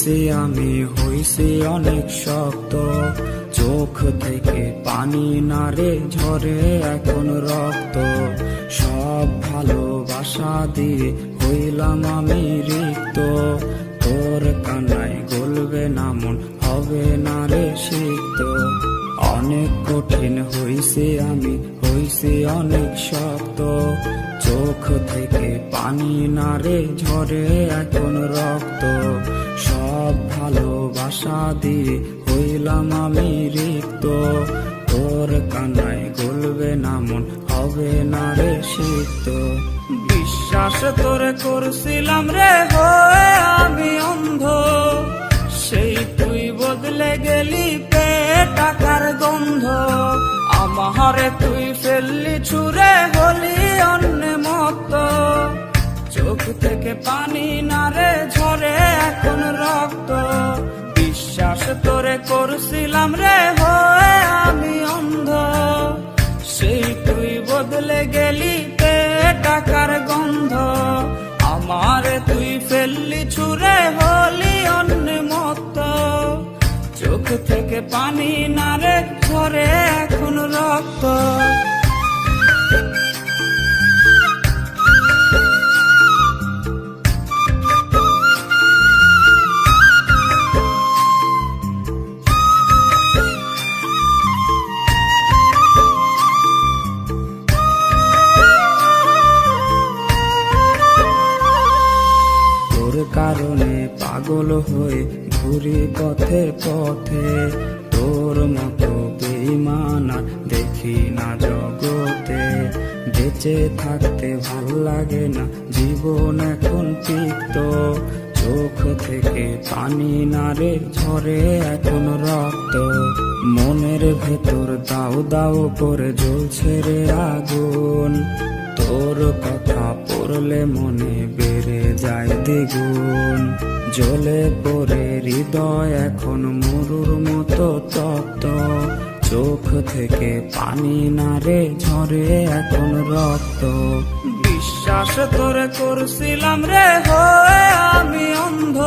হইছি আমি হইছি অনেক শক্ত, চোখ থেকে পানি নারে ঝরে এখন রক্ত। সব ভালোবাসা দিয়ে হইলাম আমি রিক্ত, তোর কান্নায় গলবে না মন, হবে না রে সিক্ত। অনেক কঠিন হইছি আমি হইছি অনেক শক্ত, চোখ থেকে পানি নারে ঝরে এখন রক্ত। সব ভালোবাসা দিয়ে হইলাম আমি রিক্ত, তোর কান্নায় গলবে না মন, হবে না রে সিক্ত। বিশ্বাস তোরে করছিলাম রে হয়ে আমি অন্ধ, সেই তুই বদলে গেলি পেয়ে টাকার গন্ধ। আমারে তুই ফেললি ছুঁড়ে হলি অন্য মতো, চোখ থেকে পানি নারে ঝরে এখন রক্ত। বিশ্বাস তোরে করছিলাম রে হয়ে আমি অন্ধ, সেই তুই বদলে গেলি পেয়ে টাকার গন্ধ। আমারে তুই ফেললি ছুঁড়ে হলি অন্য মতো, চোখ থেকে পানি নারে ঝরে এখন রক্ত। তোর কারণে পাগল হয়ে ঘুরি পথে পথে, তোর মতো বেঈমান আর দেখি না জগতে। বেঁচে থাকতে ভাল লাগে না, জীবন এখন তিক্ত, চোখ থেকে পানি নারে ঝরে এখন রক্ত। মনের ভেতর দাও দাও করে জ্বলছে রে আগুন, তোর কথা পড়লে মনে বেড়ে যায় দ্বিগুণ। জ্বলে পড়ে হৃদয় এখন মরুর মতো তপ্ত, চোখ থেকে পানি নারে ঝরে এখন রক্ত। বিশ্বাস তোরে করছিলাম রে হয়ে আমি অন্ধ,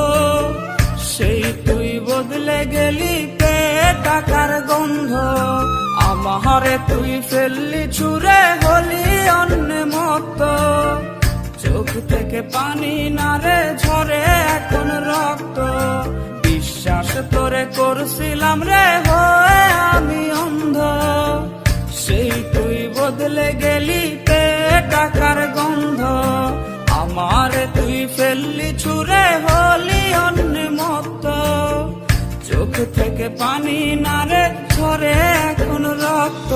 সেই তুই বদলে গেলি পেয়ে টাকার গন্ধ। আমারে তুই ফেললি ছুঁড়ে হলি অন্য মতো, চোখ থেকে পানি নারে ঝরে এখন রক্ত। বিশ্বাস তোরে করছিলাম রে হয়ে আমি অন্ধ, সেই তুই বদলে গেলি পেয়ে টাকার গন্ধ। আমারে তুই ফেললি ছুঁড়ে হলি অন্য মতো, চোখ থেকে পানি নারে ঝরে এখন রক্ত।